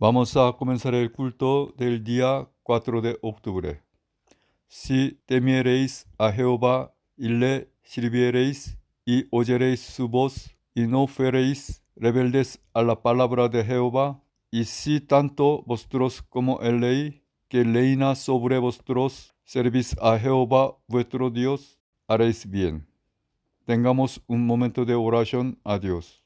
Vamos a comenzar el culto del día 4 de octubre. Si temiereis a Jehová y le sirviereis y oyereis su voz y no fuereis rebeldes a la palabra de Jehová, y si tanto vosotros como el rey que reina sobre vosotros servís a Jehová vuestro Dios, haréis bien. Tengamos un momento de oración a Dios.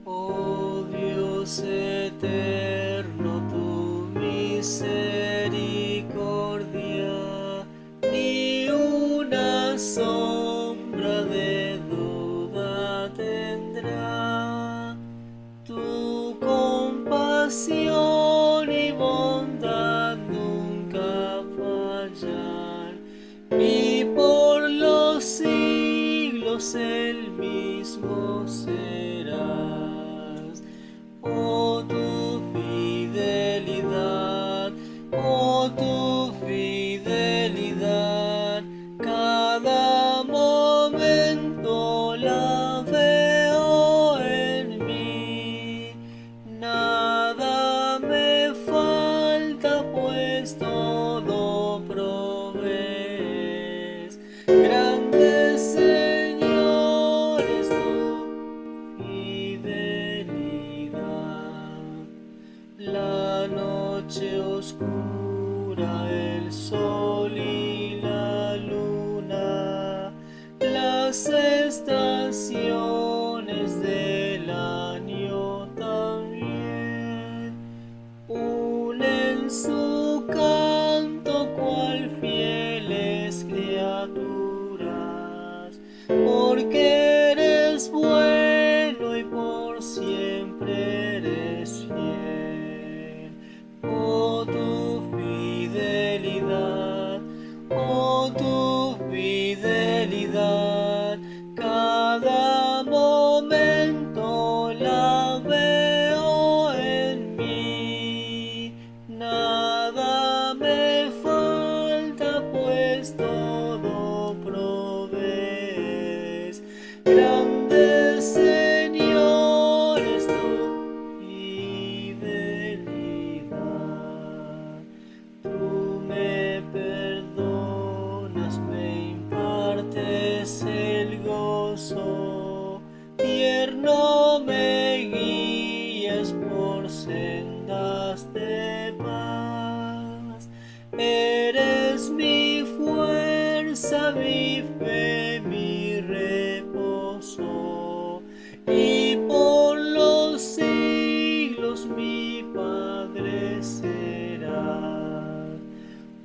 Oh Dios eterno, tu misericordia, ni una sombra de duda tendrá. Tu compasión y bondad nunca fallan, y por los siglos el mismo serás. Oh tu fidelidad, oh tu fidelidad, cada momento la veo en mí. Nada me falta, pues todo provees. Grande Señor es tu fidelidad. La noche oscura, el sol y la luna, las estaciones del año también, unen su canto cual fieles criaturas, porque eres bueno y por siempre eres fiel. Oh tu fidelidad, oh tu fidelidad, cada momento la veo en mí. Nada me falta, pues todo provees. Grande Señor es tu fidelidad. Tú me perdonas, me impartes el gozo, tierno me guías por sendas de paz. Eres mi fuerza, mi fe, mi reposo, y por los siglos mi Padre serás.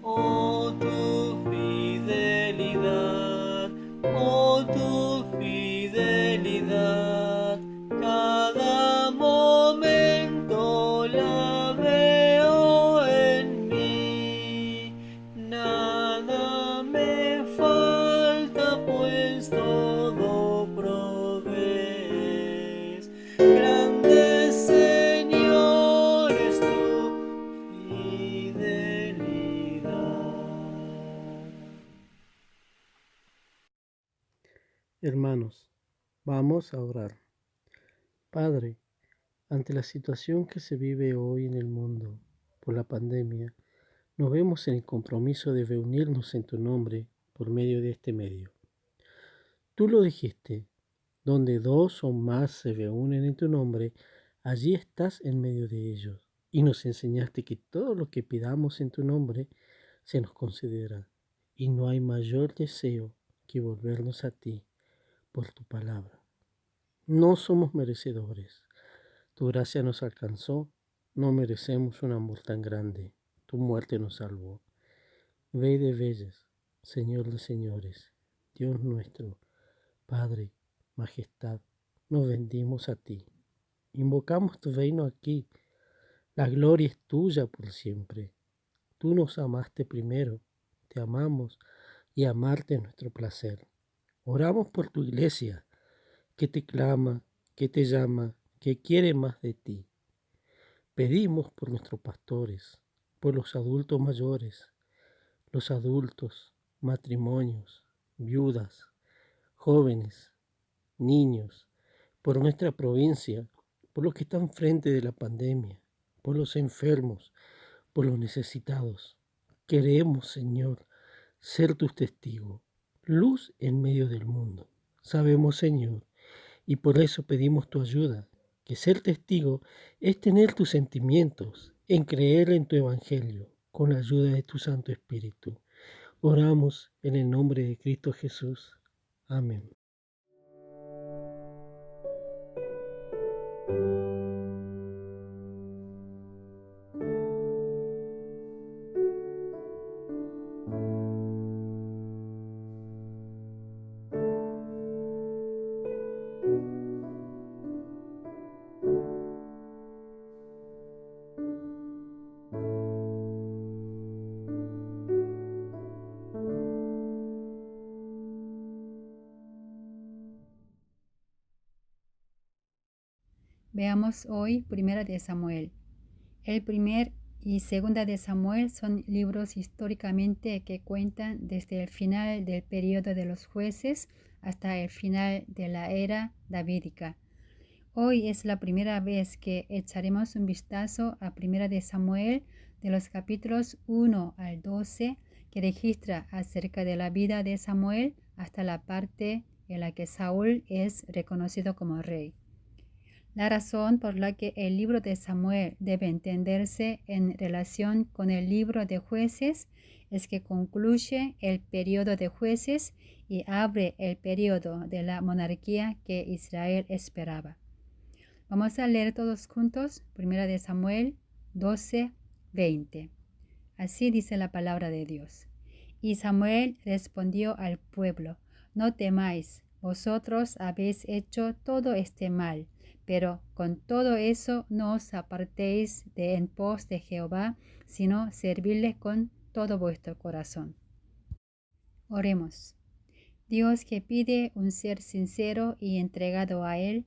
Oh tu fidelidad, oh tu fidelidad. Vamos a orar. Padre, ante la situación que se vive hoy en el mundo por la pandemia, nos vemos en el compromiso de reunirnos en tu nombre por medio de este medio. Tú lo dijiste, donde dos o más se reúnen en tu nombre, allí estás en medio de ellos. Y nos enseñaste que todo lo que pidamos en tu nombre se nos concederá. Y no hay mayor deseo que volvernos a ti por tu palabra. No somos merecedores. Tu gracia nos alcanzó. No merecemos un amor tan grande. Tu muerte nos salvó. Rey de reyes, Señor de señores, Dios nuestro, Padre, Majestad, nos rendimos a ti. Invocamos tu reino aquí. La gloria es tuya por siempre. Tú nos amaste primero. Te amamos y amarte es nuestro placer. Oramos por tu iglesia, que te clama, que te llama, que quiere más de ti. Pedimos por nuestros pastores, por los adultos mayores, los adultos, matrimonios, viudas, jóvenes, niños, por nuestra provincia, por los que están frente de la pandemia, por los enfermos, por los necesitados. Queremos, Señor, ser tus testigos, luz en medio del mundo. Sabemos, Señor, y por eso pedimos tu ayuda, que ser testigo es tener tus sentimientos, en creer en tu Evangelio, con la ayuda de tu Santo Espíritu. Oramos en el nombre de Cristo Jesús. Amén. Veamos hoy Primera de Samuel. El primer y Segunda de Samuel son libros históricamente que cuentan desde el final del periodo de los jueces hasta el final de la era davídica. Hoy es la primera vez que echaremos un vistazo a Primera de Samuel de los capítulos 1 al 12, que registra acerca de la vida de Samuel hasta la parte en la que Saúl es reconocido como rey. La razón por la que el libro de Samuel debe entenderse en relación con el libro de Jueces es que concluye el periodo de Jueces y abre el periodo de la monarquía que Israel esperaba. Vamos a leer todos juntos 1 de Samuel 12, 20. Así dice la palabra de Dios. Y Samuel respondió al pueblo: No temáis, vosotros habéis hecho todo este mal, pero con todo eso no os apartéis de en pos de Jehová, sino servirle con todo vuestro corazón. Oremos. Dios, que pide un ser sincero y entregado a Él,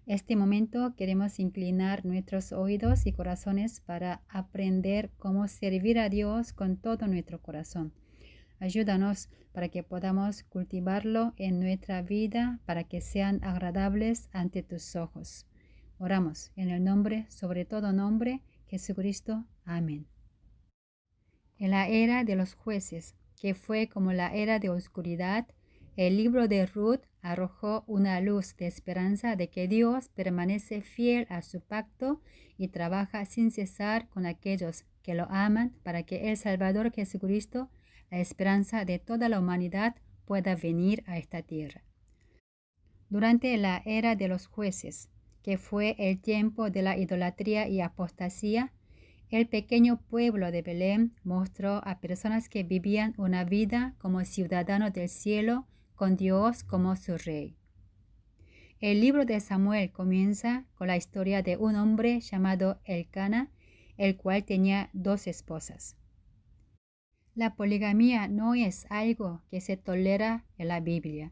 este momento queremos inclinar nuestros oídos y corazones para aprender cómo servir a Dios con todo nuestro corazón. Ayúdanos para que podamos cultivarlo en nuestra vida para que sean agradables ante tus ojos. Oramos en el nombre, sobre todo nombre, Jesucristo. Amén. En la era de los jueces, que fue como la era de oscuridad, el libro de Ruth arrojó una luz de esperanza de que Dios permanece fiel a su pacto y trabaja sin cesar con aquellos que lo aman para que el Salvador Jesucristo, la esperanza de toda la humanidad, pueda venir a esta tierra. Durante la era de los jueces, que fue el tiempo de la idolatría y apostasía, el pequeño pueblo de Belén mostró a personas que vivían una vida como ciudadanos del cielo, con Dios como su rey. El libro de Samuel comienza con la historia de un hombre llamado Elcana, el cual tenía 2 esposas. La poligamia no es algo que se tolera en la Biblia.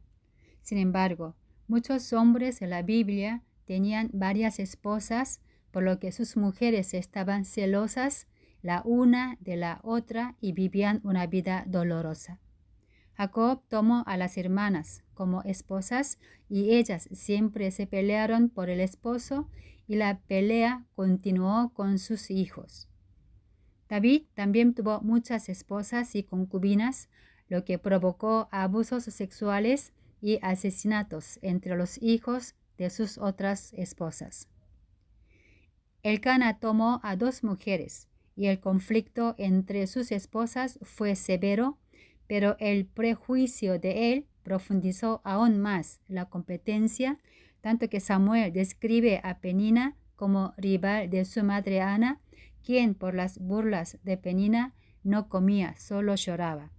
Sin embargo, muchos hombres en la Biblia tenían varias esposas, por lo que sus mujeres estaban celosas la una de la otra y vivían una vida dolorosa. Jacob tomó a las hermanas como esposas y ellas siempre se pelearon por el esposo y la pelea continuó con sus hijos. David también tuvo muchas esposas y concubinas, lo que provocó abusos sexuales y asesinatos entre los hijos de sus otras esposas. Elcana tomó a 2 mujeres y el conflicto entre sus esposas fue severo, pero el prejuicio de él profundizó aún más la competencia, tanto que Samuel describe a Penina como rival de su madre Ana, quien por las burlas de Penina no comía, solo lloraba.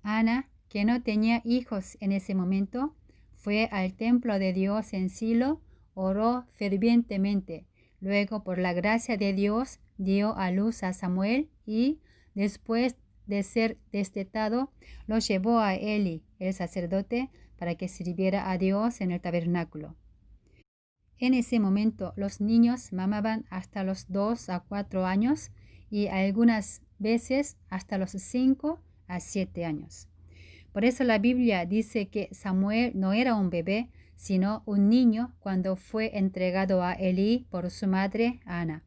Ana, que no tenía hijos en ese momento, fue al templo de Dios en Silo, oró fervientemente. Luego, por la gracia de Dios, dio a luz a Samuel y, después de ser destetado, lo llevó a Eli, el sacerdote, para que sirviera a Dios en el tabernáculo. En ese momento, los niños mamaban hasta los 2 a 4 años y algunas veces hasta los 5 a 7 años. Por eso la Biblia dice que Samuel no era un bebé, sino un niño cuando fue entregado a Elí por su madre Ana.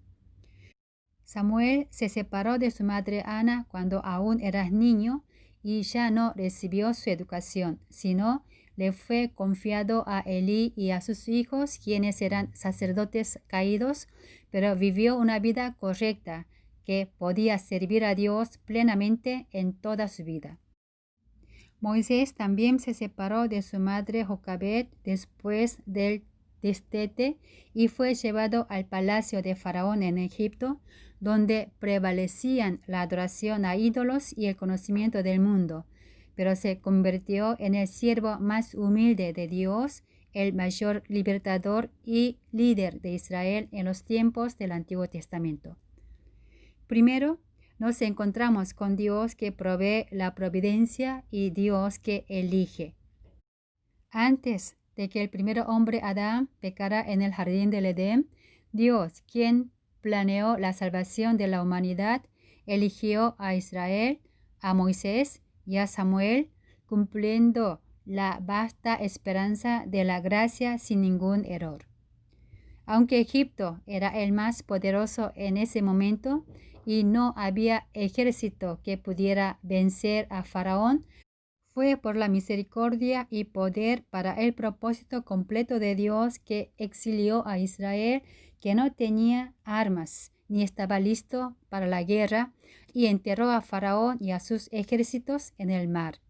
Samuel se separó de su madre Ana cuando aún era niño y ya no recibió su educación, sino le fue confiado a Elí y a sus hijos, quienes eran sacerdotes caídos, pero vivió una vida correcta, que podía servir a Dios plenamente en toda su vida. Moisés también se separó de su madre Jocabed después del destete y fue llevado al palacio de Faraón en Egipto, donde prevalecían la adoración a ídolos y el conocimiento del mundo, pero se convirtió en el siervo más humilde de Dios, el mayor libertador y líder de Israel en los tiempos del Antiguo Testamento. Primero, nos encontramos con Dios que provee la providencia y Dios que elige. Antes de que el primer hombre Adán pecara en el jardín del Edén, Dios, quien planeó la salvación de la humanidad, eligió a Israel, a Moisés y a Samuel, cumpliendo la vasta esperanza de la gracia sin ningún error. Aunque Egipto era el más poderoso en ese momento y no había ejército que pudiera vencer a Faraón, fue por la misericordia y poder para el propósito completo de Dios que exilió a Israel, que no tenía armas ni estaba listo para la guerra, y enterró a Faraón y a sus ejércitos en el mar.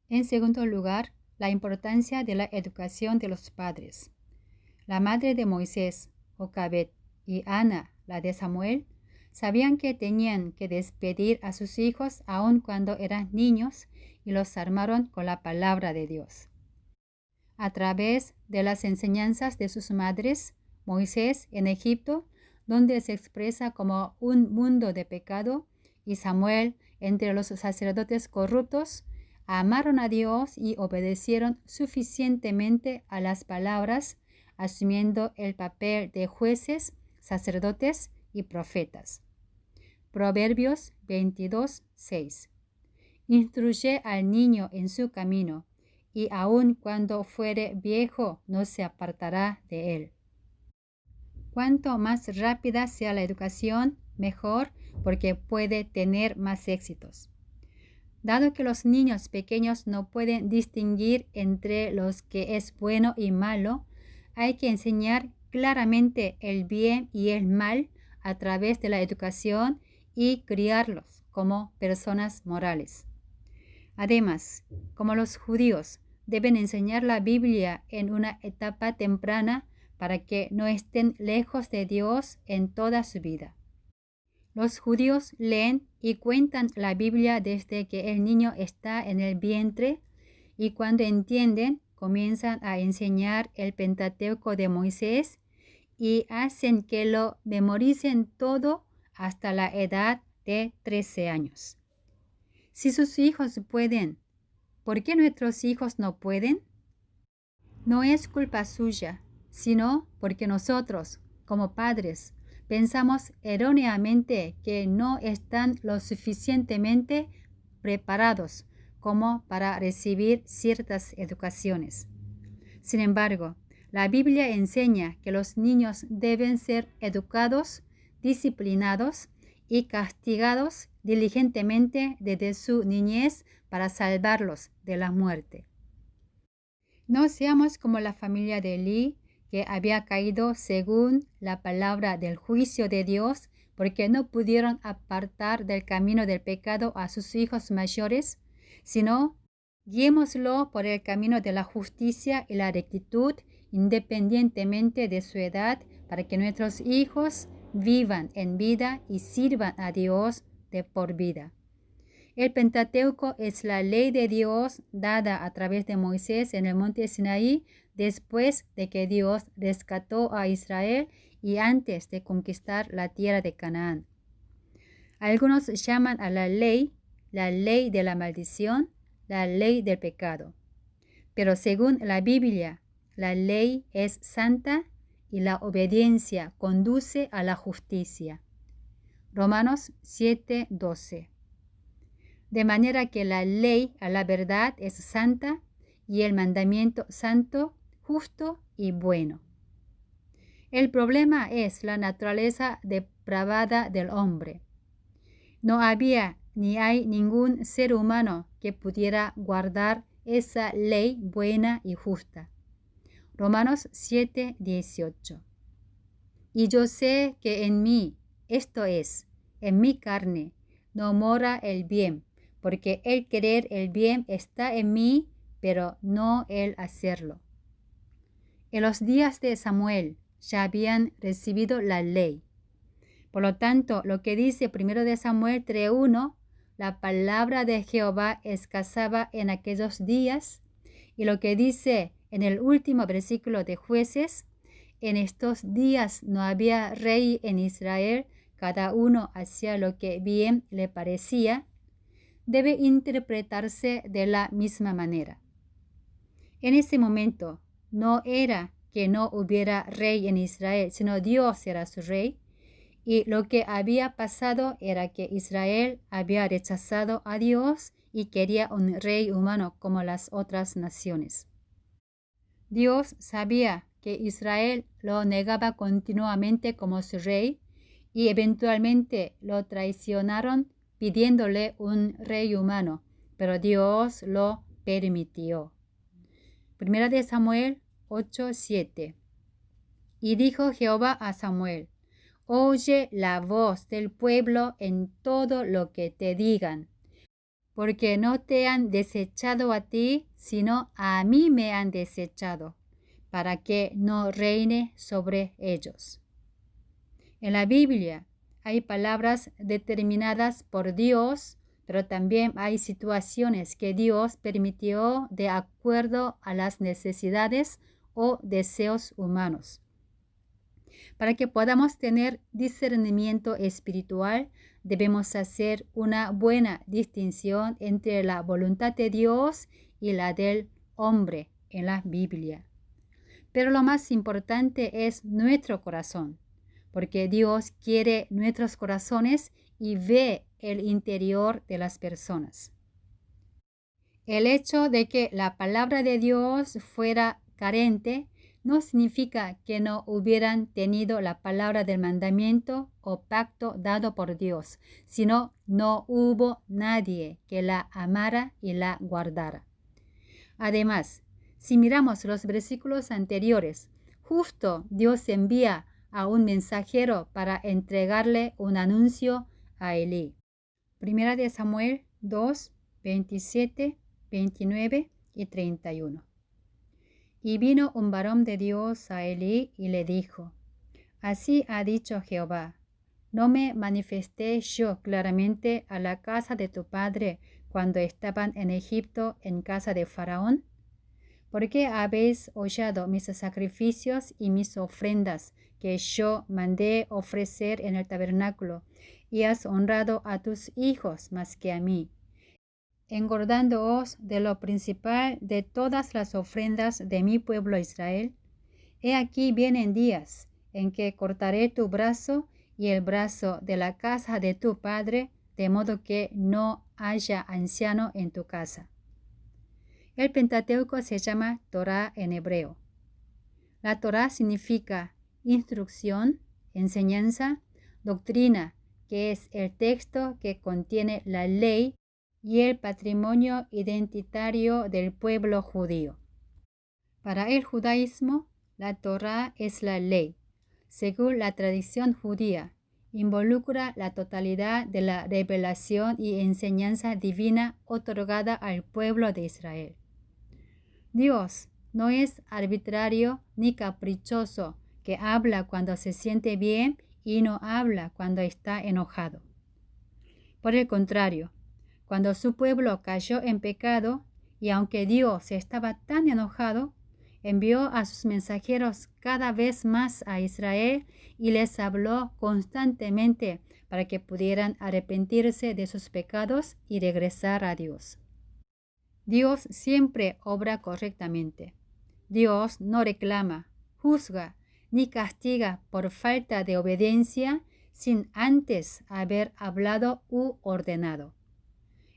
En segundo lugar, la importancia de la educación de los padres. La madre de Moisés, Jocabed, y Ana, la de Samuel, sabían que tenían que despedir a sus hijos aun cuando eran niños y los armaron con la palabra de Dios. A través de las enseñanzas de sus madres, Moisés en Egipto, donde se expresa como un mundo de pecado, y Samuel entre los sacerdotes corruptos, amaron a Dios y obedecieron suficientemente a las palabras, asumiendo el papel de jueces, sacerdotes y profetas. Proverbios 22:6. Instruye al niño en su camino, y aun cuando fuere viejo no se apartará de él. Cuanto más rápida sea la educación, mejor, porque puede tener más éxitos. Dado que los niños pequeños no pueden distinguir entre los que es bueno y malo, hay que enseñar claramente el bien y el mal a través de la educación y criarlos como personas morales. Además, como los judíos deben enseñar la Biblia en una etapa temprana para que no estén lejos de Dios en toda su vida. Los judíos leen y cuentan la Biblia desde que el niño está en el vientre, y cuando entienden, comienzan a enseñar el Pentateuco de Moisés y hacen que lo memoricen todo hasta la edad de 13 años. Si sus hijos pueden, ¿por qué nuestros hijos no pueden? No es culpa suya, sino porque nosotros, como padres, pensamos erróneamente que no están lo suficientemente preparados como para recibir ciertas educaciones. Sin embargo, la Biblia enseña que los niños deben ser educados, disciplinados y castigados diligentemente desde su niñez para salvarlos de la muerte. No seamos como la familia de Elí, que había caído según la palabra del juicio de Dios, porque no pudieron apartar del camino del pecado a sus hijos mayores, sino guiémoslo por el camino de la justicia y la rectitud, independientemente de su edad, para que nuestros hijos vivan en vida y sirvan a Dios de por vida. El Pentateuco es la ley de Dios dada a través de Moisés en el monte Sinaí después de que Dios rescató a Israel y antes de conquistar la tierra de Canaán. Algunos llaman a la ley de la maldición, la ley del pecado. Pero según la Biblia, la ley es santa y la obediencia conduce a la justicia. Romanos 7:12. De manera que la ley a la verdad es santa y el mandamiento santo, justo y bueno. El problema es la naturaleza depravada del hombre. No había ni hay ningún ser humano que pudiera guardar esa ley buena y justa. Romanos 7:18. Y yo sé que en mí, esto es, en mi carne, no mora el bien, porque el querer el bien está en mí, pero no el hacerlo. En los días de Samuel ya habían recibido la ley. Por lo tanto, lo que dice 1 de Samuel 3:1, la palabra de Jehová escasaba en aquellos días, y lo que dice en el último versículo de Jueces, en estos días no había rey en Israel, cada uno hacía lo que bien le parecía, debe interpretarse de la misma manera. En ese momento no era que no hubiera rey en Israel, sino Dios era su rey, y lo que había pasado era que Israel había rechazado a Dios y quería un rey humano como las otras naciones. Dios sabía que Israel lo negaba continuamente como su rey y eventualmente lo traicionaron pidiéndole un rey humano, pero Dios lo permitió. 1 de Samuel 8:7. Y dijo Jehová a Samuel: Oye la voz del pueblo en todo lo que te digan, porque no te han desechado a ti, sino a mí me han desechado, para que no reine sobre ellos. En la Biblia hay palabras determinadas por Dios, pero también hay situaciones que Dios permitió de acuerdo a las necesidades o deseos humanos. Para que podamos tener discernimiento espiritual, debemos hacer una buena distinción entre la voluntad de Dios y la del hombre en la Biblia. Pero lo más importante es nuestro corazón, porque Dios quiere nuestros corazones y ve el interior de las personas. El hecho de que la palabra de Dios fuera carente no significa que no hubieran tenido la palabra del mandamiento o pacto dado por Dios, sino no hubo nadie que la amara y la guardara. Además, si miramos los versículos anteriores, justo Dios envía a un mensajero para entregarle un anuncio a Elí. 1 de Samuel 2, 27, 29 y 31. Y vino un varón de Dios a Elí y le dijo: Así ha dicho Jehová: ¿No me manifesté yo claramente a la casa de tu padre cuando estaban en Egipto en casa de Faraón? ¿Por qué habéis hollado mis sacrificios y mis ofrendas que yo mandé ofrecer en el tabernáculo, y has honrado a tus hijos más que a mí, engordándoos de lo principal de todas las ofrendas de mi pueblo Israel? He aquí vienen días en que cortaré tu brazo y el brazo de la casa de tu padre, de modo que no haya anciano en tu casa. El Pentateuco se llama Torá en hebreo. La Torá significa instrucción, enseñanza, doctrina, que es el texto que contiene la ley y el patrimonio identitario del pueblo judío. Para el judaísmo, la Torá es la ley. Según la tradición judía, involucra la totalidad de la revelación y enseñanza divina otorgada al pueblo de Israel. Dios no es arbitrario ni caprichoso, que habla cuando se siente bien y no habla cuando está enojado. Por el contrario, cuando su pueblo cayó en pecado, y aunque Dios estaba tan enojado, envió a sus mensajeros cada vez más a Israel y les habló constantemente para que pudieran arrepentirse de sus pecados y regresar a Dios. Dios siempre obra correctamente. Dios no reclama, juzga ni castiga por falta de obediencia sin antes haber hablado u ordenado.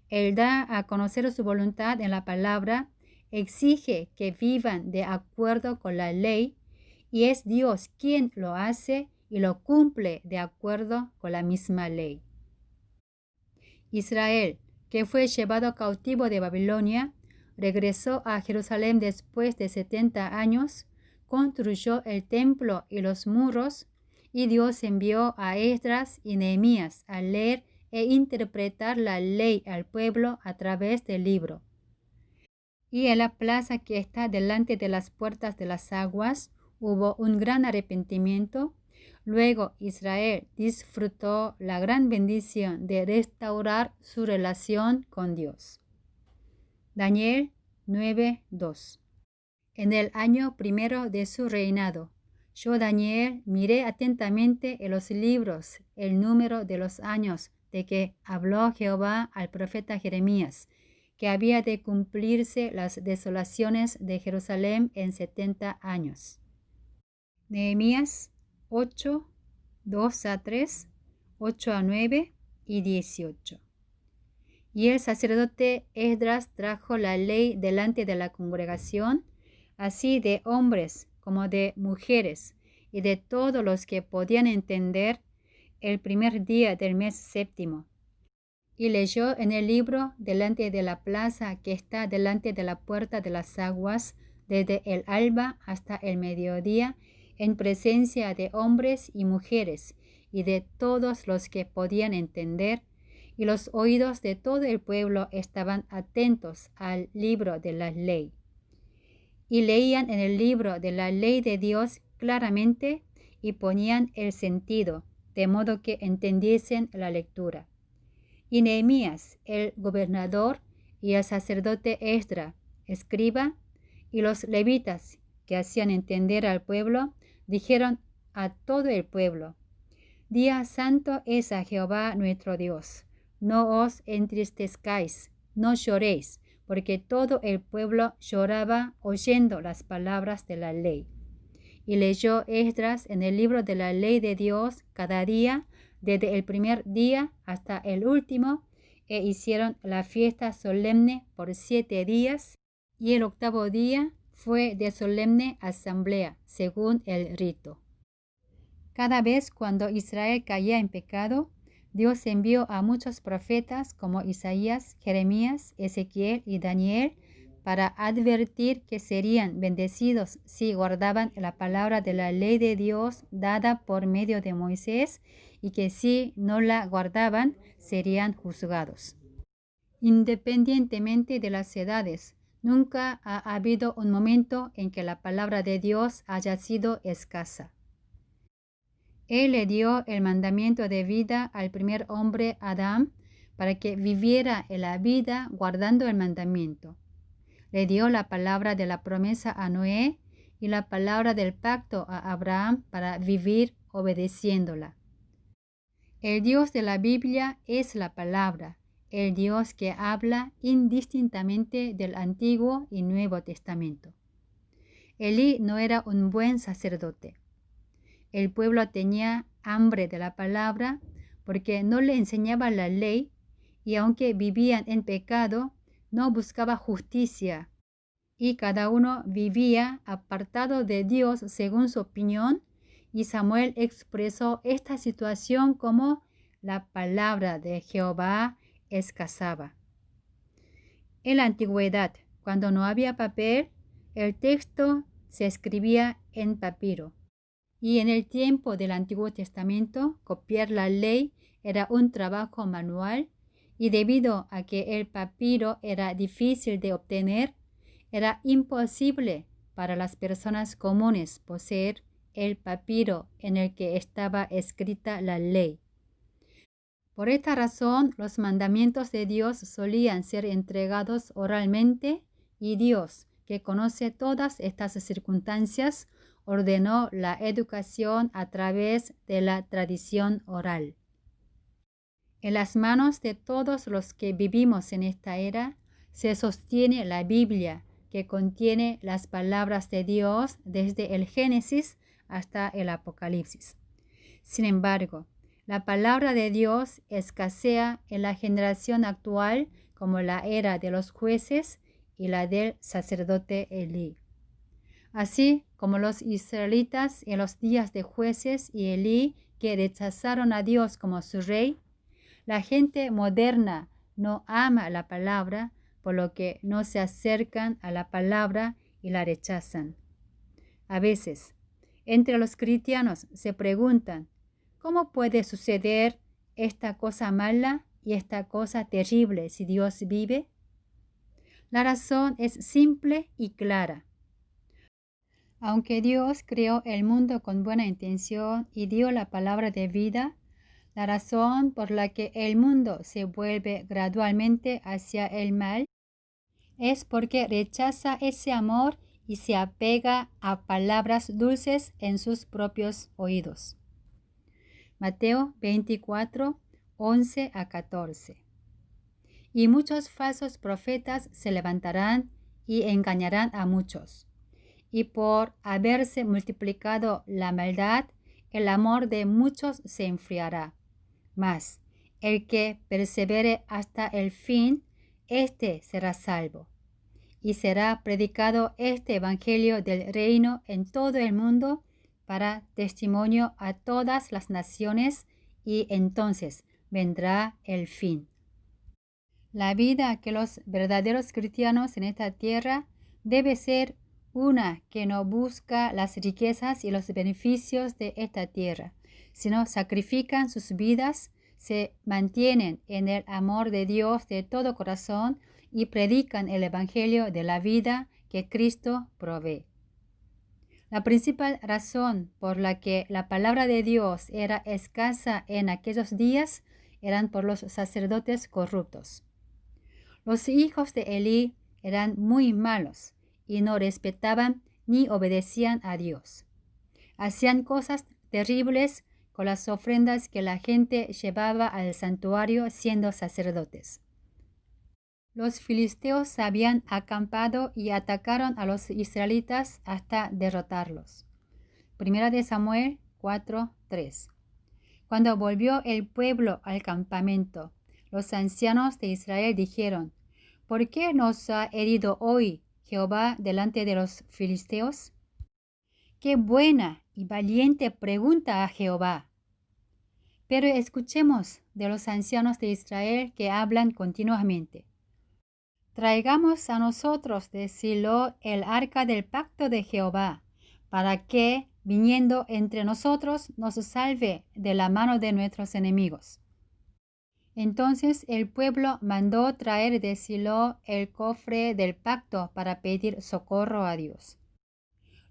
Él da a conocer su voluntad en la palabra, exige que vivan de acuerdo con la ley y es Dios quien lo hace y lo cumple de acuerdo con la misma ley. Israel, que fue llevado cautivo de Babilonia, regresó a Jerusalén después de 70 años, construyó el templo y los muros, y Dios envió a Esdras y Nehemías a leer e interpretar la ley al pueblo a través del libro. Y en la plaza que está delante de las puertas de las aguas hubo un gran arrepentimiento. Luego Israel disfrutó la gran bendición de restaurar su relación con Dios. Daniel 9:2. En el año primero de su reinado, yo, Daniel, miré atentamente en los libros el número de los años de que habló Jehová al profeta Jeremías, que había de cumplirse las desolaciones de Jerusalén en 70 años. Nehemías 8, 2-3, 8-9 y 18. Y el sacerdote Esdras trajo la ley delante de la congregación, así de hombres como de mujeres, y de todos los que podían entender, el primer día del mes séptimo. Y leyó en el libro delante de la plaza que está delante de la puerta de las aguas, desde el alba hasta el mediodía, en presencia de hombres y mujeres, y de todos los que podían entender, y los oídos de todo el pueblo estaban atentos al libro de la ley. Y leían en el libro de la ley de Dios claramente y ponían el sentido, de modo que entendiesen la lectura. Y Nehemías, el gobernador, y el sacerdote Esdras, escriba, y los levitas, que hacían entender al pueblo, dijeron a todo el pueblo: Día santo es a Jehová nuestro Dios. No os entristezcáis, no lloréis, porque todo el pueblo lloraba oyendo las palabras de la ley. Y leyó Esdras en el libro de la ley de Dios cada día, desde el primer día hasta el último, e hicieron la fiesta solemne por 7 días, y el 8º día fue de solemne asamblea, según el rito. Cada vez cuando Israel caía en pecado, Dios envió a muchos profetas como Isaías, Jeremías, Ezequiel y Daniel para advertir que serían bendecidos si guardaban la palabra de la ley de Dios dada por medio de Moisés y que si no la guardaban serían juzgados. Independientemente de las edades, nunca ha habido un momento en que la palabra de Dios haya sido escasa. Él le dio el mandamiento de vida al primer hombre, Adán, para que viviera en la vida guardando el mandamiento. Le dio la palabra de la promesa a Noé y la palabra del pacto a Abraham para vivir obedeciéndola. El Dios de la Biblia es la palabra, el Dios que habla indistintamente del Antiguo y Nuevo Testamento. Elí no era un buen sacerdote. El pueblo tenía hambre de la palabra porque no le enseñaba la ley y aunque vivían en pecado, no buscaba justicia y cada uno vivía apartado de Dios según su opinión, y Samuel expresó esta situación como la palabra de Jehová escasaba. En la antigüedad, cuando no había papel, el texto se escribía en papiro. Y en el tiempo del Antiguo Testamento, copiar la ley era un trabajo manual, y debido a que el papiro era difícil de obtener, era imposible para las personas comunes poseer el papiro en el que estaba escrita la ley. Por esta razón, los mandamientos de Dios solían ser entregados oralmente, y Dios, que conoce todas estas circunstancias, ordenó la educación a través de la tradición oral. En las manos de todos los que vivimos en esta era se sostiene la Biblia, que contiene las palabras de Dios desde el Génesis hasta el Apocalipsis. Sin embargo, la palabra de Dios escasea en la generación actual, como la era de los jueces y la del sacerdote Elí. Así como los israelitas en los días de jueces y Elí, que rechazaron a Dios como su rey, la gente moderna no ama la palabra, por lo que no se acercan a la palabra y la rechazan. A veces, entre los cristianos se preguntan, ¿cómo puede suceder esta cosa mala y esta cosa terrible si Dios vive? La razón es simple y clara. Aunque Dios creó el mundo con buena intención y dio la palabra de vida, la razón por la que el mundo se vuelve gradualmente hacia el mal es porque rechaza ese amor y se apega a palabras dulces en sus propios oídos. Mateo 24, 11 a 14. Y muchos falsos profetas se levantarán y engañarán a muchos. Y por haberse multiplicado la maldad, el amor de muchos se enfriará. Mas el que persevere hasta el fin, éste será salvo. Y será predicado este evangelio del reino en todo el mundo para testimonio a todas las naciones, y entonces vendrá el fin. La vida que los verdaderos cristianos en esta tierra debe ser una que no busca las riquezas y los beneficios de esta tierra, sino sacrifican sus vidas, se mantienen en el amor de Dios de todo corazón y predican el evangelio de la vida que Cristo provee. La principal razón por la que la palabra de Dios era escasa en aquellos días eran por los sacerdotes corruptos. Los hijos de Elí eran muy malos y no respetaban ni obedecían a Dios. Hacían cosas terribles con las ofrendas que la gente llevaba al santuario siendo sacerdotes. Los filisteos se habían acampado y atacaron a los israelitas hasta derrotarlos. Primera de Samuel 4:3. Cuando volvió el pueblo al campamento, los ancianos de Israel dijeron, ¿por qué nos ha herido hoy Jehová delante de los filisteos? ¡Qué buena y valiente pregunta a Jehová! Pero escuchemos de los ancianos de Israel que hablan continuamente. Traigamos a nosotros de Silo el arca del pacto de Jehová, para que, viniendo entre nosotros, nos salve de la mano de nuestros enemigos. Entonces el pueblo mandó traer de Silo el cofre del pacto para pedir socorro a Dios.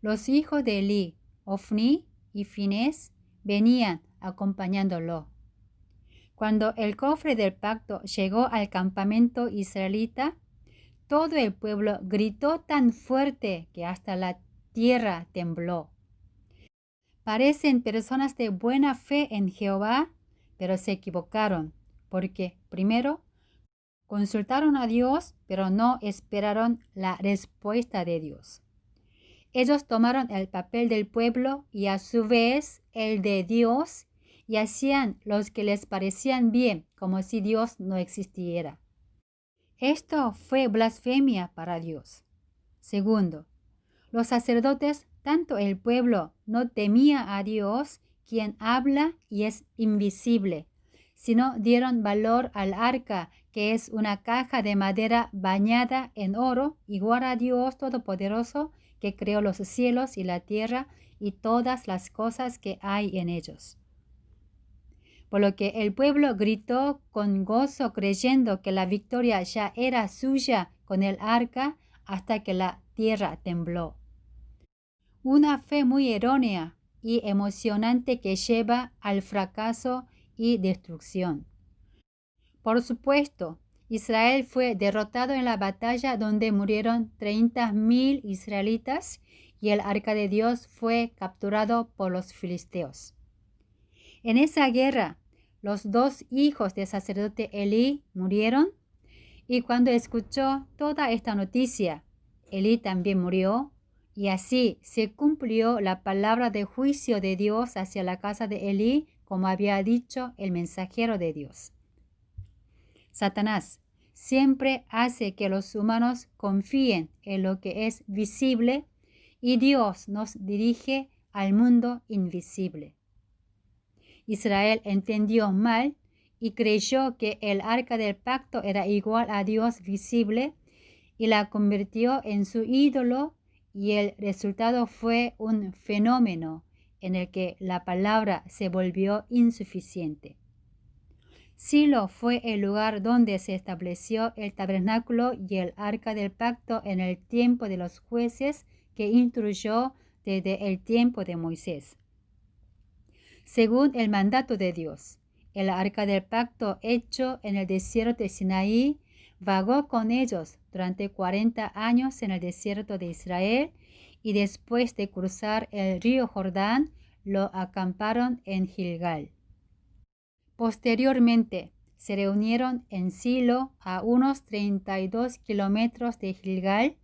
Los hijos de Elí, Ofni y Finés, venían acompañándolo. Cuando el cofre del pacto llegó al campamento israelita, todo el pueblo gritó tan fuerte que hasta la tierra tembló. Parecen personas de buena fe en Jehová, pero se equivocaron, porque primero consultaron a Dios, pero no esperaron la respuesta de Dios. Ellos tomaron el papel del pueblo y a su vez el de Dios, y hacían los que les parecían bien, como si Dios no existiera. Esto fue blasfemia para Dios. Segundo, los sacerdotes, tanto el pueblo, no temía a Dios, quien habla y es invisible, sino dieron valor al arca, que es una caja de madera bañada en oro, igual a Dios Todopoderoso, que creó los cielos y la tierra y todas las cosas que hay en ellos. Por lo que el pueblo gritó con gozo, creyendo que la victoria ya era suya con el arca, hasta que la tierra tembló. Una fe muy errónea y emocionante que lleva al fracaso y destrucción. Por supuesto, Israel fue derrotado en la batalla donde murieron 30,000 israelitas y el arca de Dios fue capturado por los filisteos. En esa guerra, los 2 hijos del sacerdote Elí murieron, y cuando escuchó toda esta noticia, Elí también murió, y así se cumplió la palabra de juicio de Dios hacia la casa de Elí, como había dicho el mensajero de Dios. Satanás siempre hace que los humanos confíen en lo que es visible, y Dios nos dirige al mundo invisible. Israel entendió mal y creyó que el arca del pacto era igual a Dios visible y la convirtió en su ídolo, y el resultado fue un fenómeno en el que la palabra se volvió insuficiente. Silo fue el lugar donde se estableció el tabernáculo y el arca del pacto en el tiempo de los jueces, que instruyó desde el tiempo de Moisés. Según el mandato de Dios, el arca del pacto hecho en el desierto de Sinaí vagó con ellos durante 40 años en el desierto de Israel, y después de cruzar el río Jordán, lo acamparon en Gilgal. Posteriormente, se reunieron en Silo, a unos 32 kilómetros de Gilgal,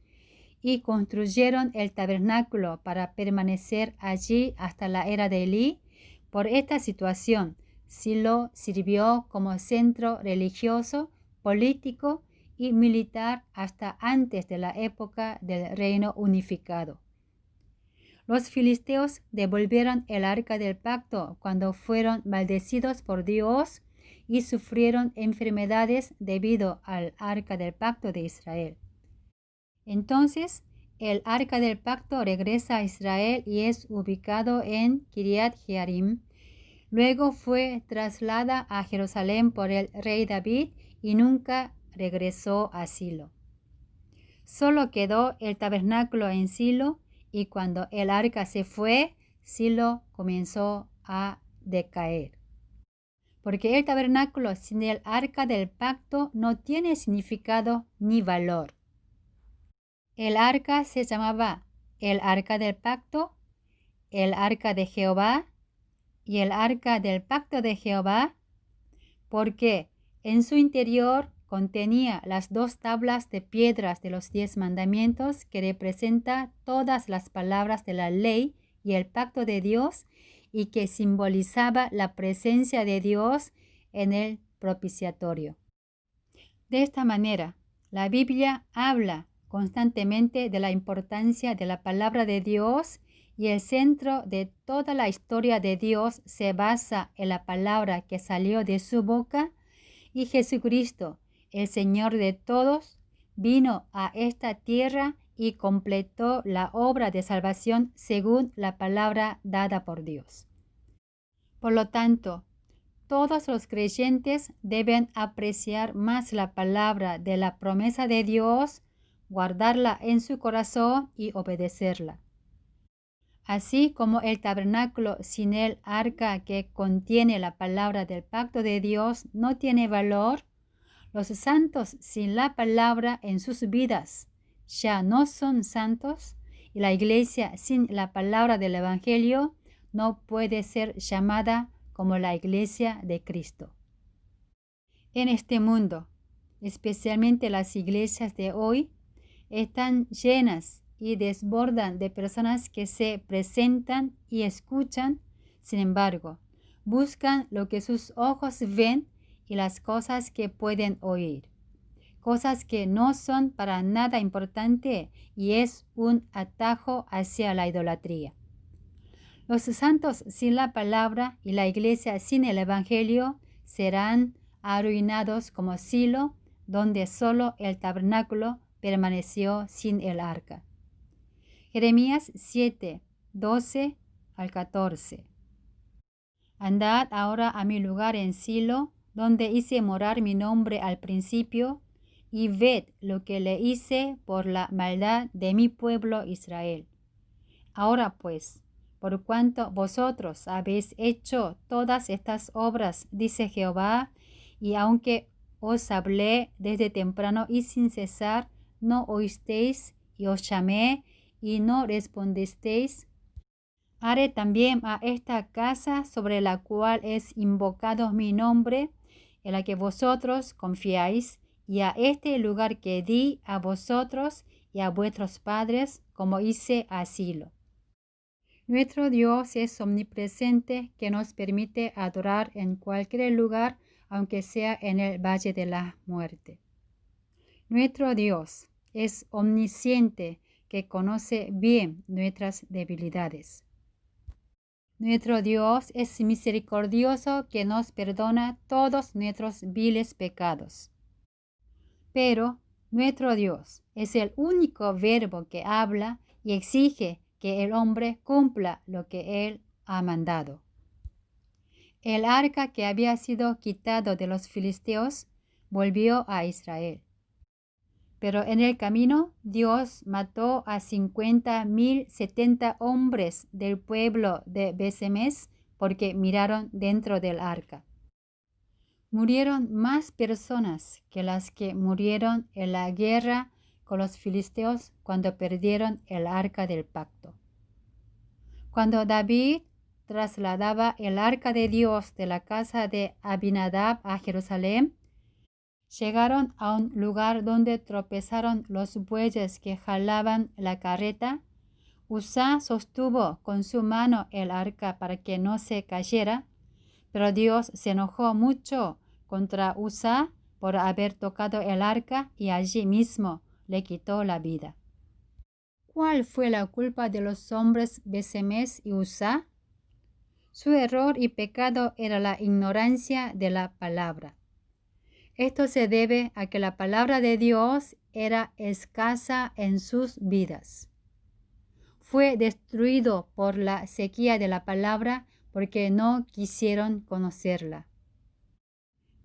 y construyeron el tabernáculo para permanecer allí hasta la era de Elí. Por esta situación, Silo sirvió como centro religioso, político y militar hasta antes de la época del reino unificado. Los filisteos devolvieron el arca del pacto cuando fueron maldecidos por Dios y sufrieron enfermedades debido al arca del pacto de Israel. Entonces, el arca del pacto regresa a Israel y es ubicado en Kiriat Jearim. Luego fue trasladada a Jerusalén por el rey David y nunca regresó a Silo. Solo quedó el tabernáculo en Silo, y cuando el arca se fue, Silo comenzó a decaer. Porque el tabernáculo sin el arca del pacto no tiene significado ni valor. El arca se llamaba el arca del pacto, el arca de Jehová y el arca del pacto de Jehová, porque en su interior contenía las 2 tablas de piedras de los 10 mandamientos, que representa todas las palabras de la ley y el pacto de Dios, y que simbolizaba la presencia de Dios en el propiciatorio. De esta manera, la Biblia habla constantemente de la importancia de la palabra de Dios, y el centro de toda la historia de Dios se basa en la palabra que salió de su boca, y Jesucristo, el Señor de todos, vino a esta tierra y completó la obra de salvación según la palabra dada por Dios. Por lo tanto, todos los creyentes deben apreciar más la palabra de la promesa de Dios, guardarla en su corazón y obedecerla. Así como el tabernáculo sin el arca que contiene la palabra del pacto de Dios no tiene valor, los santos sin la palabra en sus vidas ya no son santos, y la iglesia sin la palabra del Evangelio no puede ser llamada como la iglesia de Cristo. En este mundo, especialmente las iglesias de hoy, están llenas y desbordan de personas que se presentan y escuchan, sin embargo, buscan lo que sus ojos ven y las cosas que pueden oír. cosas que no son para nada importantes y es un atajo hacia la idolatría. Los santos sin la palabra y la iglesia sin el evangelio serán arruinados como Silo, donde solo el tabernáculo permaneció sin el arca. Jeremías 7, 12 al 14. Andad ahora a mi lugar en Silo, donde hice morar mi nombre al principio, y ved lo que le hice por la maldad de mi pueblo Israel. Ahora pues, por cuanto vosotros habéis hecho todas estas obras, dice Jehová, y aunque os hablé desde temprano y sin cesar, no oísteis, y os llamé, y no respondisteis, haré también a esta casa sobre la cual es invocado mi nombre, en la que vosotros confiáis, y a este lugar que di a vosotros y a vuestros padres, como hice a Silo. Nuestro Dios es omnipresente, que nos permite adorar en cualquier lugar, aunque sea en el valle de la muerte. Nuestro Dios es omnisciente, que conoce bien nuestras debilidades. Nuestro Dios es misericordioso, que nos perdona todos nuestros viles pecados. Pero nuestro Dios es el único verbo que habla y exige que el hombre cumpla lo que Él ha mandado. El arca que había sido quitado de los filisteos volvió a Israel. Pero en el camino Dios mató a 50,070 hombres del pueblo de Besemes porque miraron dentro del arca. Murieron más personas que las que murieron en la guerra con los filisteos cuando perdieron el arca del pacto. Cuando David trasladaba el arca de Dios de la casa de Abinadab a Jerusalén, llegaron a un lugar donde tropezaron los bueyes que jalaban la carreta. Uzá sostuvo con su mano el arca para que no se cayera, pero Dios se enojó mucho contra Uzá por haber tocado el arca y allí mismo le quitó la vida. ¿Cuál fue la culpa de los hombres Besemes y Uzá? Su error y pecado era la ignorancia de la palabra. Esto se debe a que la palabra de Dios era escasa en sus vidas. Fue destruido por la sequía de la palabra porque no quisieron conocerla.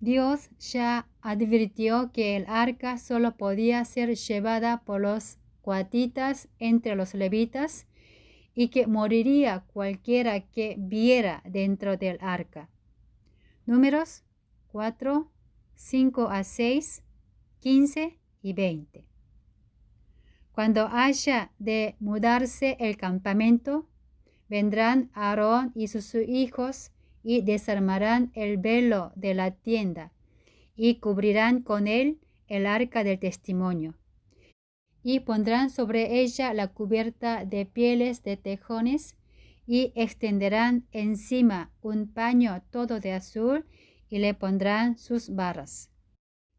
Dios ya advirtió que el arca solo podía ser llevada por los coatitas entre los levitas y que moriría cualquiera que viera dentro del arca. Números 4, 5 a 6, 15 y 20. Cuando haya de mudarse el campamento, vendrán Aarón y sus hijos y desarmarán el velo de la tienda y cubrirán con él el arca del testimonio. Y pondrán sobre ella la cubierta de pieles de tejones y extenderán encima un paño todo de azul y le pondrán sus barras.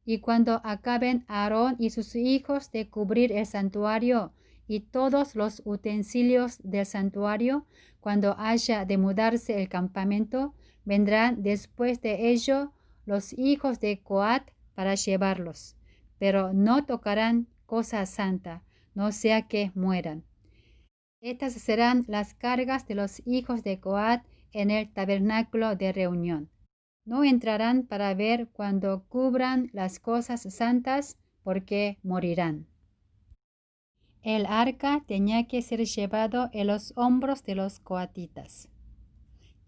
Y cuando acaben Aarón y sus hijos de cubrir el santuario y todos los utensilios del santuario, cuando haya de mudarse el campamento, vendrán después de ello los hijos de Coat para llevarlos, pero no tocarán cosa santa, no sea que mueran. Estas serán las cargas de los hijos de Coat en el tabernáculo de reunión. No entrarán para ver cuando cubran las cosas santas, porque morirán. El arca tenía que ser llevado en los hombros de los coatitas.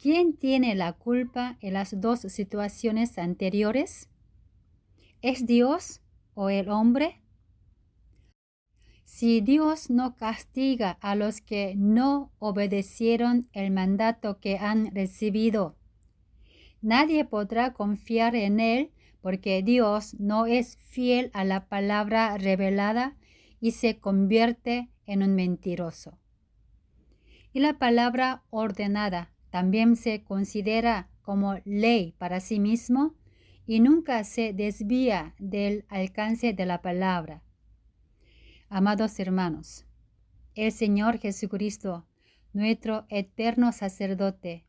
¿Quién tiene la culpa en las dos situaciones anteriores? ¿Es Dios o el hombre? Si Dios no castiga a los que no obedecieron el mandato que han recibido, nadie podrá confiar en Él, porque Dios no es fiel a la palabra revelada y se convierte en un mentiroso. Y la palabra ordenada también se considera como ley para sí mismo y nunca se desvía del alcance de la palabra. Amados hermanos, el Señor Jesucristo, nuestro eterno sacerdote,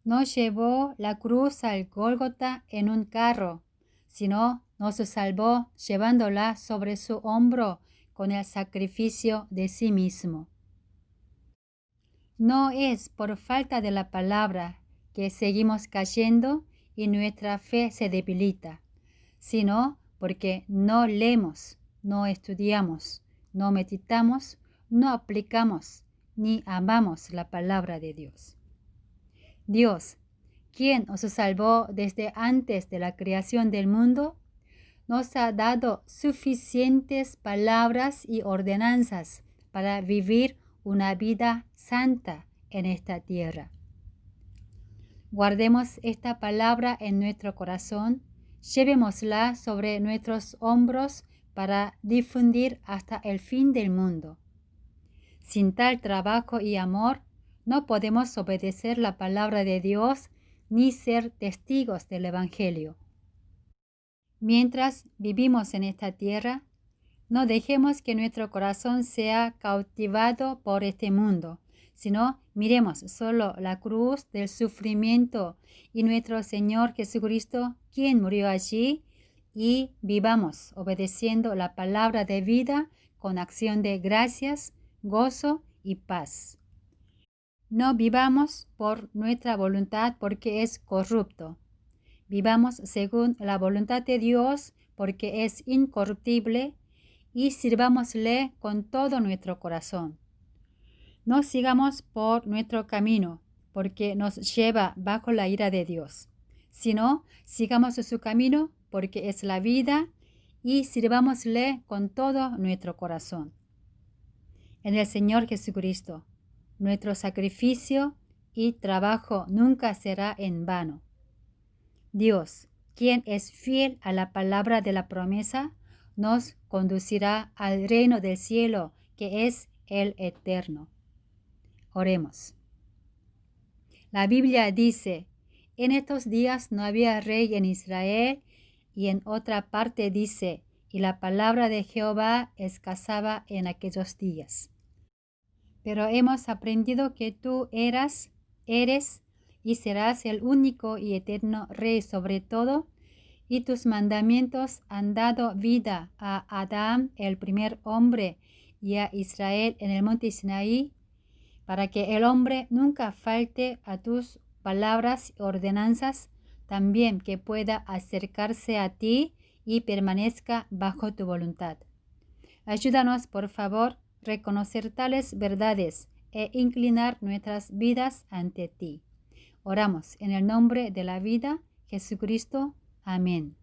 no llevó la cruz al Gólgota en un carro, sino nos salvó llevándola sobre su hombro con el sacrificio de sí mismo. No es por falta de la palabra que seguimos cayendo y nuestra fe se debilita, sino porque no leemos, no estudiamos, no meditamos, no aplicamos ni amamos la palabra de Dios. Dios, quien os salvó desde antes de la creación del mundo, nos ha dado suficientes palabras y ordenanzas para vivir una vida santa en esta tierra. Guardemos esta palabra en nuestro corazón, llevémosla sobre nuestros hombros para difundir hasta el fin del mundo. Sin tal trabajo y amor, no podemos obedecer la palabra de Dios ni ser testigos del Evangelio. Mientras vivimos en esta tierra, no dejemos que nuestro corazón sea cautivado por este mundo, sino miremos solo la cruz del sufrimiento y nuestro Señor Jesucristo, quien murió allí, y vivamos obedeciendo la palabra de vida con acción de gracias, gozo y paz. No vivamos por nuestra voluntad porque es corrupto. Vivamos según la voluntad de Dios porque es incorruptible y sirvámosle con todo nuestro corazón. No sigamos por nuestro camino porque nos lleva bajo la ira de Dios, sino sigamos su camino porque es la vida y sirvámosle con todo nuestro corazón. En el Señor Jesucristo, nuestro sacrificio y trabajo nunca será en vano. Dios, quien es fiel a la palabra de la promesa, nos conducirá al reino del cielo, que es el eterno. Oremos. La Biblia dice, en estos días no había rey en Israel, y en otra parte dice, y la palabra de Jehová escasaba en aquellos días. Pero hemos aprendido que tú eres y serás el único y eterno Rey sobre todo, y tus mandamientos han dado vida a Adán, el primer hombre, y a Israel en el monte Sinaí, para que el hombre nunca falte a tus palabras y ordenanzas, también que pueda acercarse a ti y permanezca bajo tu voluntad. Ayúdanos, por favor, reconocer tales verdades e inclinar nuestras vidas ante ti. Oramos en el nombre de la vida, Jesucristo. Amén.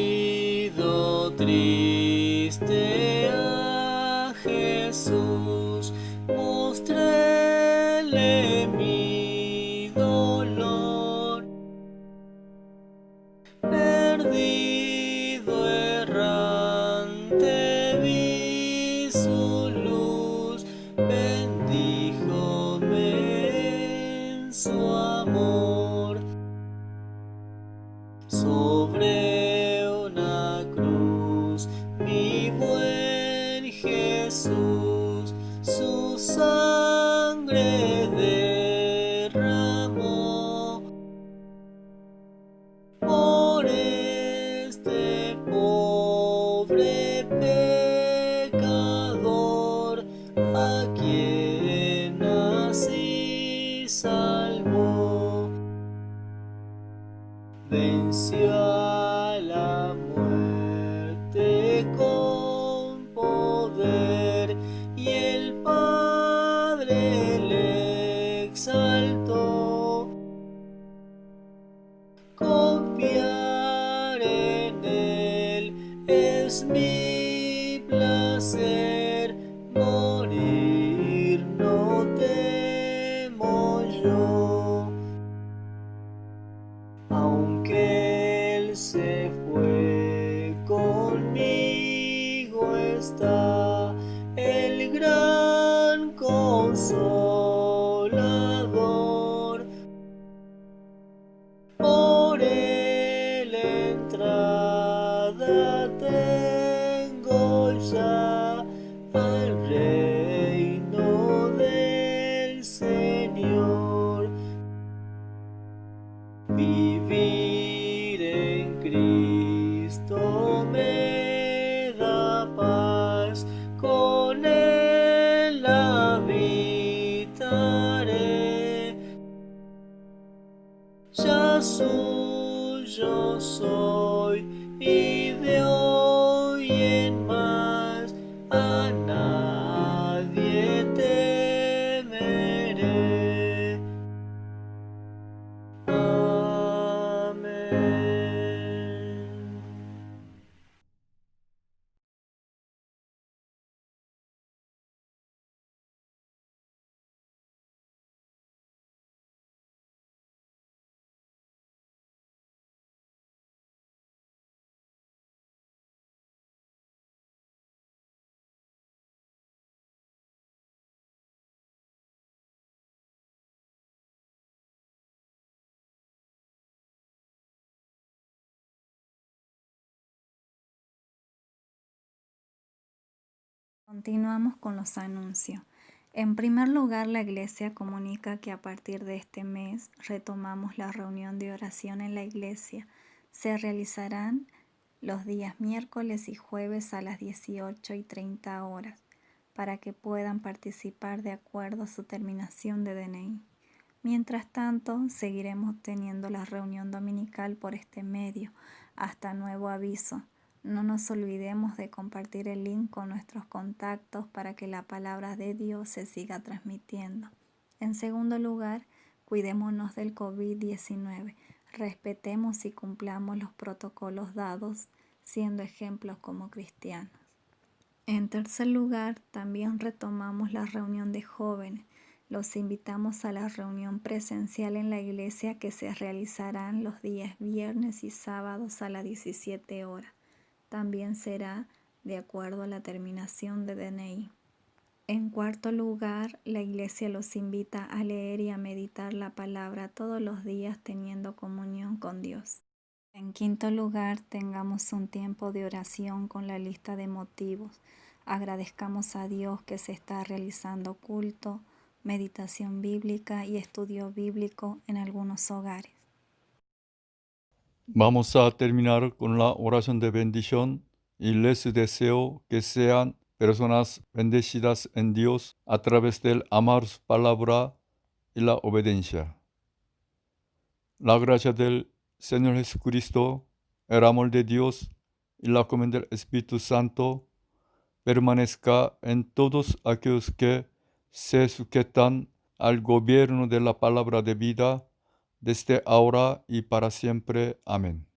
Herido triste a Jesús, mostréle mi dolor. Perdido errante vi su luz, bendíjome en su amor. Sobre una cruz, mi buen Jesús, su sangre derramó por este pobre pecador, a quien así salvó. Venció a la muerte con poder y el Padre le exaltó. Confiar en Él es mi placer, morir no temo yo. Aunque Él se fue, conmigo está. consolador. Por él entrada tengo ya al reino del Señor. Vivir en Cristo me da paz, con él habitaré. Ya suyo soy y de hoy en más a nadie temeré. Amén. Continuamos con los anuncios. En primer lugar, la Iglesia comunica que a partir de este mes retomamos la reunión de oración en la Iglesia. Se realizarán los días miércoles y jueves a las 18:30 horas para que puedan participar de acuerdo a su terminación de DNI. Mientras tanto, seguiremos teniendo la reunión dominical por este medio hasta nuevo aviso. No nos olvidemos de compartir el link con nuestros contactos para que la palabra de Dios se siga transmitiendo. En segundo lugar, cuidémonos del COVID-19. Respetemos y cumplamos los protocolos dados, siendo ejemplos como cristianos. En tercer lugar, también retomamos la reunión de jóvenes. Los invitamos a la reunión presencial en la iglesia que se realizarán los días viernes y sábados a las 17 horas. También será de acuerdo a la terminación de DNI. En cuarto lugar, la iglesia los invita a leer y a meditar la palabra todos los días teniendo comunión con Dios. En quinto lugar, tengamos un tiempo de oración con la lista de motivos. Agradezcamos a Dios que se está realizando culto, meditación bíblica y estudio bíblico en algunos hogares. Vamos a terminar con la oración de bendición y les deseo que sean personas bendecidas en Dios a través del amar su palabra y la obediencia. La gracia del Señor Jesucristo, el amor de Dios y la comunión del Espíritu Santo permanezca en todos aquellos que se sujetan al gobierno de la palabra de vida desde ahora y para siempre. Amén.